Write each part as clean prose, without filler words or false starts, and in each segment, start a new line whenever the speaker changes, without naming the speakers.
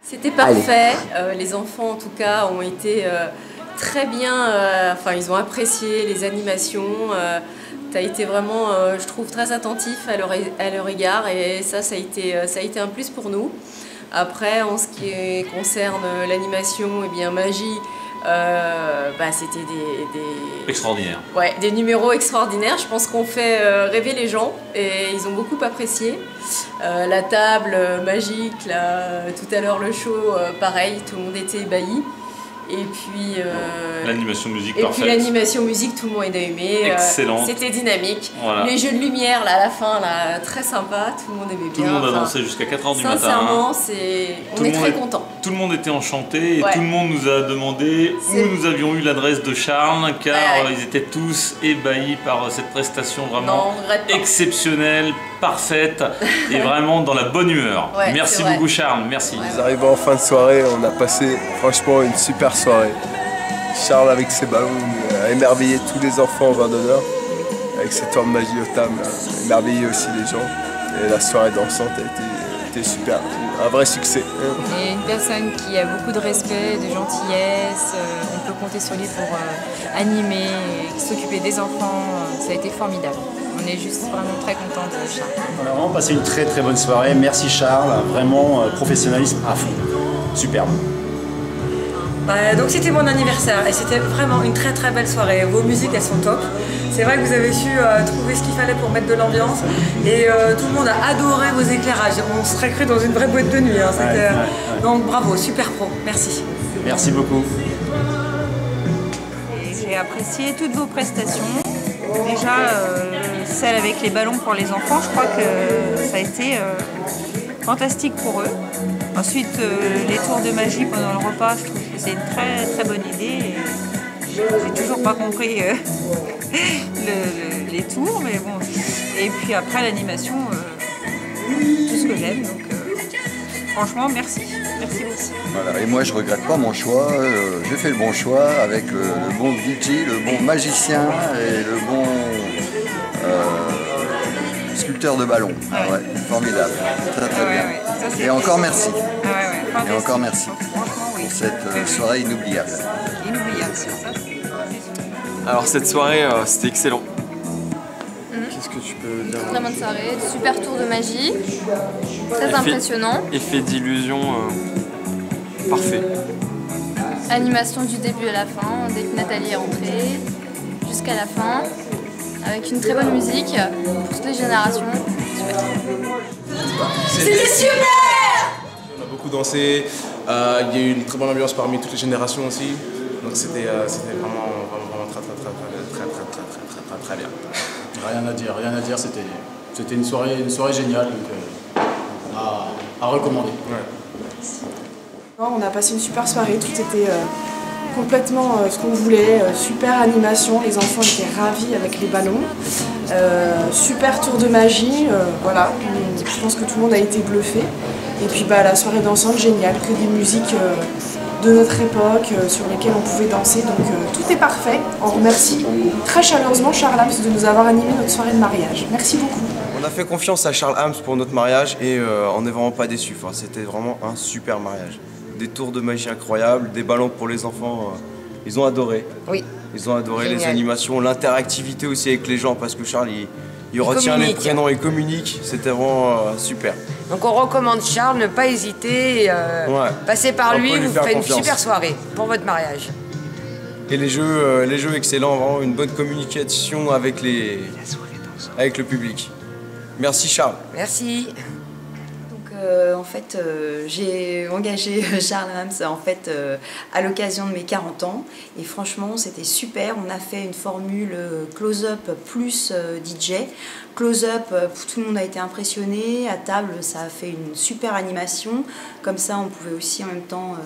C'était parfait, les enfants en tout cas ont été très bien, enfin ils ont apprécié les animations, tu as été vraiment, je trouve, très attentif à leur égard et ça a été un plus pour nous. Après, en ce qui concerne l'animation, eh bien Magie, c'était
extraordinaire.
Ouais, des numéros extraordinaires. Je pense qu'on fait rêver les gens et ils ont beaucoup apprécié. La table magique, là, tout à l'heure le show, pareil, tout le monde était ébahi. Et puis
l'animation musique parfaite.
Et puis l'animation musique, tout le monde a aimé.
Excellent.
C'était dynamique.
Voilà.
Les jeux de lumière là, à la fin, là, très sympa. Tout le monde aimait bien.
Tout le monde a dansé jusqu'à 4h du matin.
Sincèrement, on est très contents.
Tout le monde était enchanté et tout le monde nous a demandé où nous avions eu l'adresse de Charles, car ils étaient tous ébahis par cette prestation vraiment exceptionnelle, parfaite et vraiment dans la bonne humeur. Merci beaucoup Charles, merci.
Nous arrivons en fin de soirée, on a passé franchement une super soirée. Charles avec ses ballons a émerveillé tous les enfants en vin d'honneur, avec ses tours de magie au tam, a émerveillé aussi les gens. Et la soirée dansante a été super, un vrai succès.
Et une personne qui a beaucoup de respect, de gentillesse, on peut compter sur lui pour animer, s'occuper des enfants, ça a été formidable. On est juste vraiment très contents de Charles.
On a vraiment passé une très très bonne soirée, merci Charles, vraiment professionnalisme à fond, superbe.
Donc c'était mon anniversaire et c'était vraiment une très très belle soirée. Vos musiques elles sont top. C'est vrai que vous avez su trouver ce qu'il fallait pour mettre de l'ambiance et tout le monde a adoré vos éclairages. On serait cru dans une vraie boîte de nuit. Hein. Donc bravo, super pro, merci.
Merci beaucoup.
J'ai apprécié toutes vos prestations. Déjà celle avec les ballons pour les enfants, je crois que ça a été fantastique pour eux. Ensuite, les tours de magie pendant le repas, je trouve que c'est une très très bonne idée. J'ai toujours pas compris les tours, mais bon. Et puis après l'animation, tout ce que j'aime. Donc franchement, merci. Merci beaucoup.
Voilà, et moi je regrette pas mon choix, j'ai fait le bon choix avec le bon DJ, le bon magicien et le bon sculpteur de ballon. Ouais, formidable, très très bien. Ça, et encore merci. Et encore merci pour cette soirée inoubliable.
Inoubliable, c'est ça.
Alors cette soirée, c'était excellent.
Qu'est-ce que tu peux dire?
Très bonne soirée, super tour de magie, très impressionnant.
Effet d'illusion parfait.
Animation du début à la fin, dès que Nathalie est rentrée, jusqu'à la fin, avec une très bonne musique pour toutes les générations.
C'était super!
On a beaucoup dansé, il y a eu une très bonne ambiance parmi toutes les générations aussi, donc c'était vraiment très bien.
Rien à dire, c'était une soirée géniale, donc à recommander.
On a passé une super soirée, tout était complètement ce qu'on voulait, super animation, les enfants étaient ravis avec les ballons, super tour de magie, voilà, je pense que tout le monde a été bluffé. Et puis la soirée dansante, géniale, que des musiques de notre époque sur lesquelles on pouvait danser, donc tout est parfait. On remercie très chaleureusement Charles Hams de nous avoir animé notre soirée de mariage. Merci beaucoup.
On a fait confiance à Charles Hams pour notre mariage et on n'est vraiment pas déçus. Enfin, c'était vraiment un super mariage. Des tours de magie incroyables, des ballons pour les enfants, ils ont adoré.
Oui.
Ils ont adoré
Génial.
les animations, l'interactivité aussi avec les gens parce que Charles il retient les prénoms et communique, c'était vraiment super.
Donc on recommande Charles, ne pas hésiter, passez par lui, vous ferez une super soirée pour votre mariage.
Et les jeux excellents, vraiment une bonne communication avec le public. Merci Charles.
Merci.
En fait, j'ai engagé Charles Hams à l'occasion de mes 40 ans et franchement c'était super. On a fait une formule close-up plus DJ. Close-up, tout le monde a été impressionné. À table, ça a fait une super animation. Comme ça, on pouvait aussi en même temps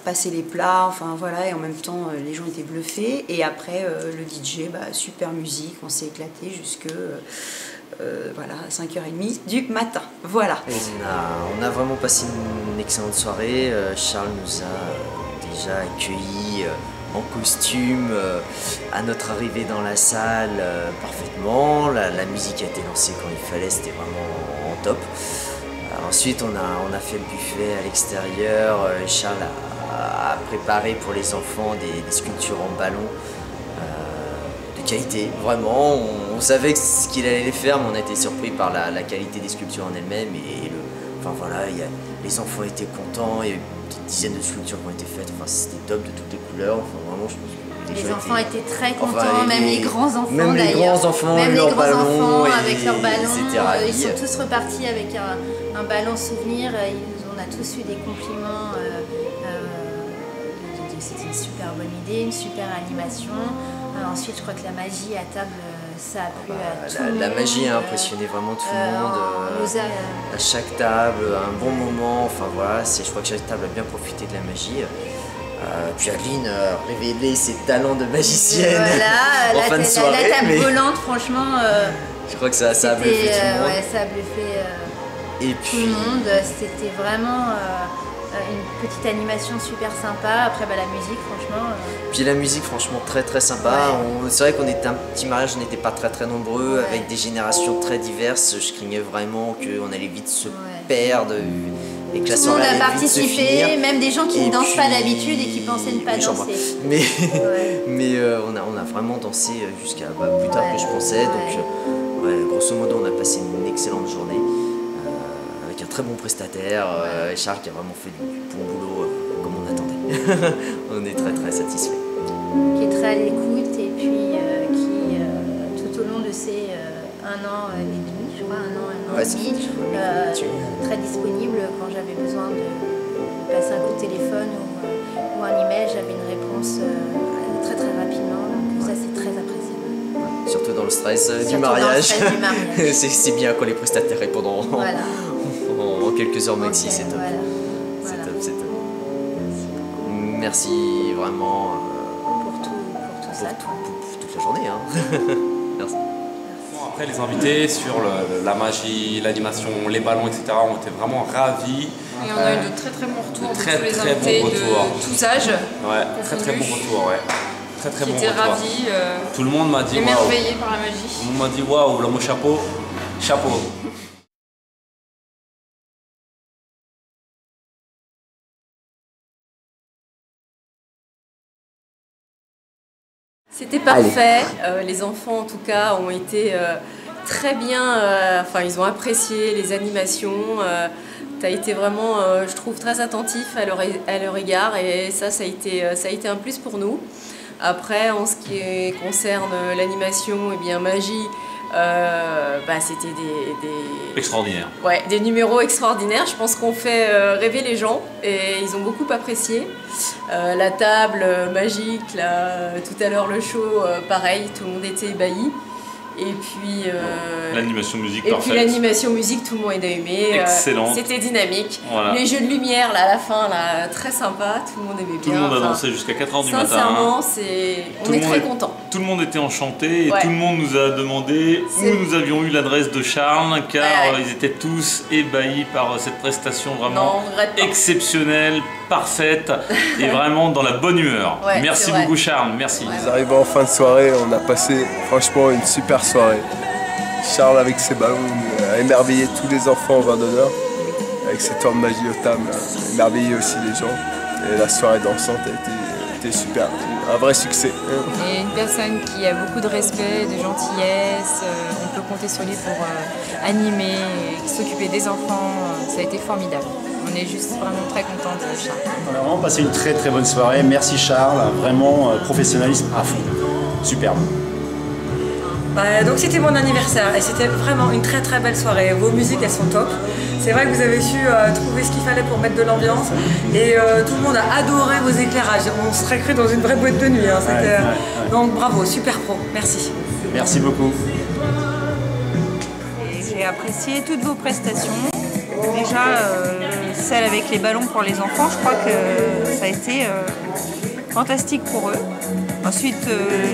passer les plats, enfin voilà, et en même temps les gens étaient bluffés. Et après le DJ, super musique, on s'est éclaté jusque voilà, à 5h30 du matin. Voilà.
On a vraiment passé une excellente soirée. Charles nous a déjà accueillis en costume à notre arrivée dans la salle parfaitement. La musique a été lancée quand il fallait, c'était vraiment en top. Ensuite, on a fait le buffet à l'extérieur. Charles a préparé pour les enfants des sculptures en ballon de qualité. Vraiment, on savait ce qu'il allait les faire, mais on a été surpris par la qualité des sculptures en elles-mêmes. Enfin voilà, les enfants étaient contents. Il y a eu des dizaines de sculptures qui ont été faites. Enfin, c'était top de toutes les couleurs. Enfin, vraiment, je pense que
les enfants étaient très contents, même les grands-enfants d'ailleurs.
Même les grands-enfants
avec leurs ballons.
Ils
sont tous repartis avec un ballon souvenir. On a tous eu des compliments. C'était une super bonne idée, une super animation. Ensuite, je crois que la magie à table, ça a plu à tout le monde.
La magie a impressionné vraiment tout le monde. À chaque table, un bon moment. Enfin voilà, je crois que chaque table a bien profité de la magie. Puis Adeline révélé ses talents de magicienne en fin de soirée.
La table volante, franchement,
je crois que ça a bluffé tout le monde.
Ouais, ça a bluffé tout le monde. C'était vraiment une petite animation super sympa. Après, la musique, franchement.
Puis la musique, franchement, très très sympa. Ouais. C'est vrai qu'on était un petit mariage, on n'était pas très nombreux, avec des générations très diverses. Je craignais vraiment qu'on allait vite se perdre.
Tout le monde a participé, même des gens qui ne dansent pas d'habitude et qui pensaient ne pas danser.
Mais on a vraiment dansé jusqu'à plus tard que je pensais. Donc, grosso modo, on a passé une excellente journée avec un très bon prestataire. Charles qui a vraiment fait du bon boulot comme on attendait. On est très satisfaits.
Qui est très à l'écoute et puis qui, tout au long de ces 1 an et demi, je crois, 1 an et demi, très disponible quand j'avais besoin de passer un coup de téléphone ou un email, j'avais une réponse très rapidement, donc ça c'est très appréciable.
Ouais, surtout dans le stress du mariage. C'est bien quand les prestataires répondent en quelques heures maxi, c'est top. C'est top. Merci vraiment
pour tout ça.
Pour toute la journée. Merci.
Après, les invités sur la magie, l'animation, les ballons, etc. ont été vraiment ravis.
Et on a eu de très bons retours de tous les invités de tous âges.
Ouais, très bon retour, ouais. Très bon retour.
Qui étaient ravis.
Tout le monde m'a dit
émerveillé par la magie.
Tout le monde m'a dit waouh, le mot chapeau.
C'était parfait, les enfants en tout cas ont été très bien, ils ont apprécié les animations, tu as été vraiment, je trouve, très attentif à leur égard et ça a été un plus pour nous. Après, en ce qui concerne l'animation, magie, c'était
extraordinaire.
Ouais, des numéros extraordinaires. Je pense qu'on fait rêver les gens et ils ont beaucoup apprécié. La table magique, tout à l'heure le show, pareil, tout le monde était ébahi. Et puis
l'animation musique
parfaite.
Et puis
l'animation musique, tout le monde a aimé.
Excellent.
C'était dynamique.
Voilà.
Les jeux de lumière à la fin, très sympa. Tout le monde aimait bien.
Tout le monde a dansé jusqu'à 4h du matin.
Sincèrement, on est très contents.
Tout le monde était enchanté et tout le monde nous a demandé où nous avions eu l'adresse de Charles, car ils étaient tous ébahis par cette prestation vraiment exceptionnelle, parfaite et vraiment dans la bonne humeur. Merci beaucoup Charles, merci.
Nous arrivons en fin de soirée, on a passé franchement une super soirée. Charles avec ses ballons a émerveillé tous les enfants en vin d'honneur, avec ses tours de magie au table, émerveillé aussi les gens. Et la soirée dansante a été super, un vrai succès.
Et une personne qui a beaucoup de respect, de gentillesse, on peut compter sur lui pour animer, s'occuper des enfants, ça a été formidable. On est juste vraiment très contents de Charles.
On a vraiment passé une très bonne soirée, merci Charles, vraiment professionnalisme à fond, superbe.
Donc c'était mon anniversaire et c'était vraiment une très belle soirée. Vos musiques elles sont top. C'est vrai que vous avez su trouver ce qu'il fallait pour mettre de l'ambiance et tout le monde a adoré vos éclairages. On serait cru dans une vraie boîte de nuit. Donc bravo, super pro, merci.
Merci beaucoup.
J'ai apprécié toutes vos prestations. Déjà celle avec les ballons pour les enfants, je crois que ça a été fantastique pour eux. Ensuite,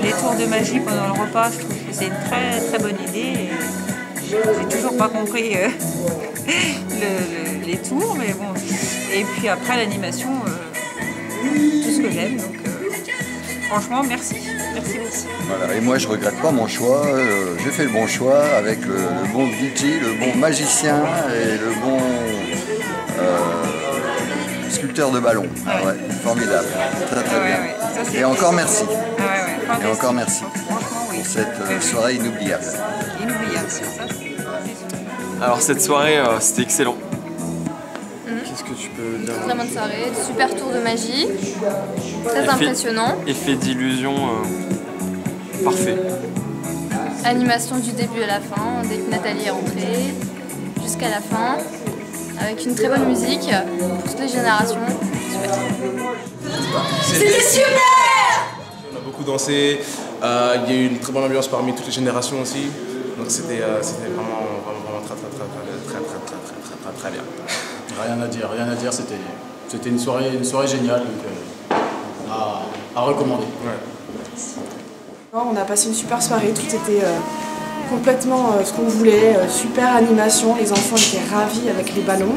les tours de magie pendant le repas, je trouve que c'est une très bonne idée. J'ai toujours pas compris les tours, mais bon. Et puis après l'animation, tout ce que j'aime. Donc franchement, merci. Merci beaucoup.
Voilà, et moi je regrette pas mon choix. J'ai fait le bon choix avec le bon DJ, le bon magicien et le bon sculpteur de ballons. Ouais, formidable, très très bien. Et encore merci. Et encore merci pour cette soirée inoubliable.
Inoubliable, c'est ça.
Alors cette soirée, c'était excellent.
Qu'est-ce que tu peux dire?
Très bonne soirée, super tour de magie, très impressionnant.
Effet d'illusion parfait.
Animation du début à la fin, dès que Nathalie est rentrée, jusqu'à la fin, avec une très bonne musique pour toutes les générations.
C'était super!
On a beaucoup dansé, il y a eu une très bonne ambiance parmi toutes les générations aussi. Donc c'était vraiment très bien.
Rien à dire, c'était une soirée géniale, donc à recommander.
On a passé une super soirée, tout était complètement ce qu'on voulait, super animation, les enfants étaient ravis avec les ballons,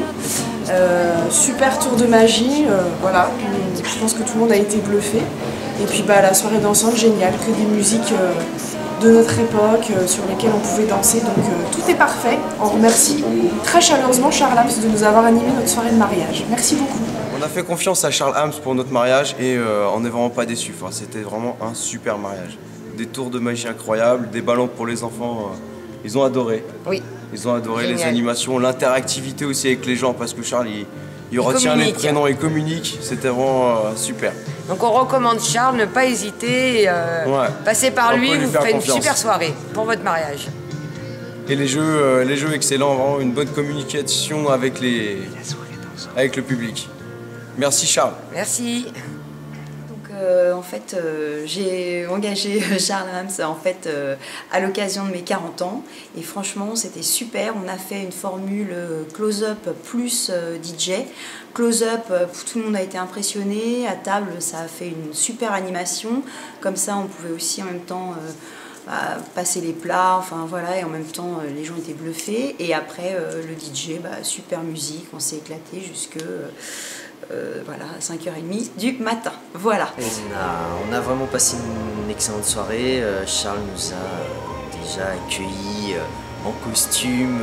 super tour de magie, voilà, je pense que tout le monde a été bluffé. Et puis la soirée dansante géniale, que des musiques de notre époque sur lesquelles on pouvait danser, donc tout est parfait. On remercie très chaleureusement Charles Hams de nous avoir animé notre soirée de mariage. Merci beaucoup.
On a fait confiance à Charles Hams pour notre mariage et on n'est vraiment pas déçus. Enfin, c'était vraiment un super mariage. Des tours de magie incroyables, des ballons pour les enfants, ils ont adoré.
Oui.
Ils ont adoré
Génial.
les animations, l'interactivité aussi avec les gens parce que Charles il retient les prénoms et communique, c'était vraiment super.
Donc on recommande Charles, ne pas hésiter, passez par lui, vous ferez une super soirée pour votre mariage.
Et les jeux excellents, vraiment une bonne communication avec le public. Merci Charles.
Merci.
En fait, j'ai engagé Charles Hams à l'occasion de mes 40 ans et franchement c'était super. On a fait une formule close-up plus DJ. Close-up, tout le monde a été impressionné. À table, ça a fait une super animation. Comme ça, on pouvait aussi en même temps passer les plats, enfin voilà, et en même temps les gens étaient bluffés. Et après le DJ, super musique, on s'est éclaté jusque voilà, à 5h30 du matin. Voilà.
On a vraiment passé une excellente soirée. Charles nous a déjà accueillis en costume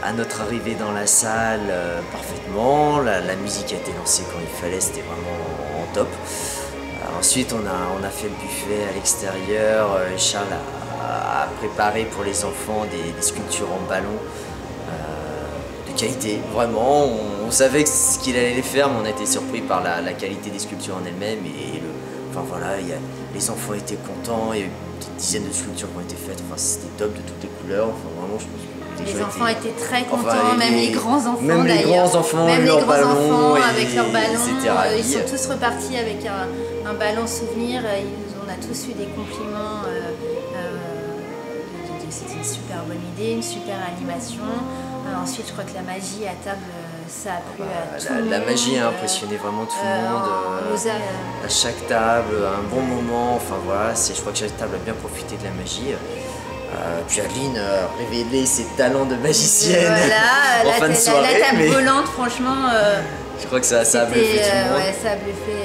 à notre arrivée dans la salle parfaitement. La musique a été lancée quand il fallait, c'était vraiment en top. Ensuite, on a fait le buffet à l'extérieur. Charles a préparé pour les enfants des sculptures en ballon de qualité. Vraiment, on savait ce qu'il allait les faire, mais on a été surpris par la qualité des sculptures en elles-mêmes. Enfin voilà, les enfants étaient contents. Il y a eu des dizaines de sculptures qui ont été faites. Enfin, c'était top de toutes les couleurs. Enfin, vraiment, je pense que
les enfants étaient très contents, même les grands enfants d'ailleurs.
Même les grands enfants,
avec leurs ballons.
Ils
sont tous repartis avec un ballon souvenir. On a tous eu des compliments. C'était une super bonne idée, une super animation. Ensuite, je crois que la magie à table, ça a plu à tout le monde.
La magie a impressionné vraiment tout le monde. À chaque table, un bon moment. Enfin voilà, je crois que chaque table a bien profité de la magie. Puis Adeline a révélé ses talents de magicienne en fin de soirée.
La table volante, franchement.
Je crois que ça a bluffé tout le monde.
Ouais, ça a bluffé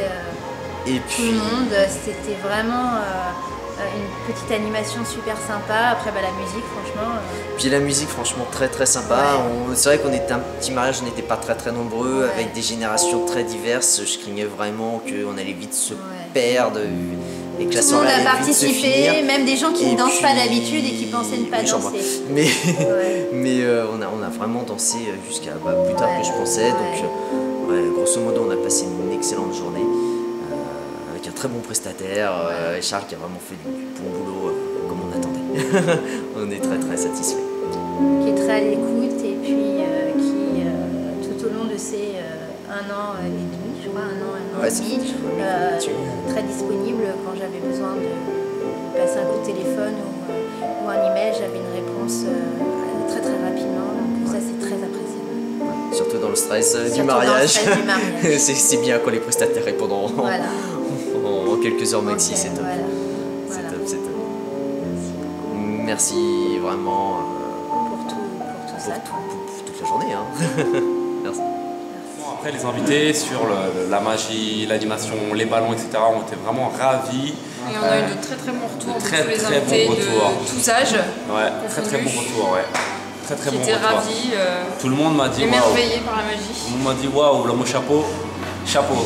tout le monde. C'était vraiment une petite animation super sympa. Après, la musique, franchement.
Puis la musique, franchement, très très sympa. Ouais. C'est vrai qu'on était un petit mariage, on n'était pas très très nombreux, avec des générations très diverses. Je craignais vraiment qu'on allait vite se perdre. Et que
tout le monde a participé, même des gens qui ne dansent pas d'habitude et qui pensaient ne pas danser.
Mais on a vraiment dansé jusqu'à plus tard que je pensais. Donc, grosso modo, on a passé une excellente journée avec un très bon prestataire. Et Charles qui a vraiment fait du bon boulot comme on attendait. On est très très satisfaits.
Qui est très à l'écoute et puis qui, tout au long de ces 1 an et demi, je crois, 1 an et demi, très disponible quand j'avais besoin de passer un coup de téléphone ou un email, j'avais une réponse très très rapidement, donc ça c'est très appréciable.
Surtout dans le stress du mariage. C'est bien quand les prestataires répondent en quelques heures maxi, c'est top. C'est top, c'est top. Merci vraiment
pour ça.
Pour toute la journée. Merci.
Après, les invités sur la magie, l'animation, les ballons, etc. ont été vraiment ravis.
Et on a eu de très très bons retours de tous les invités de tous âges.
Ouais, très très bons retours, ouais. très très
qui
bon
étaient
retour.
ravis,
Tout le monde m'a dit
émerveillés par la magie.
Tout le monde m'a dit waouh, le mot chapeau, chapeau.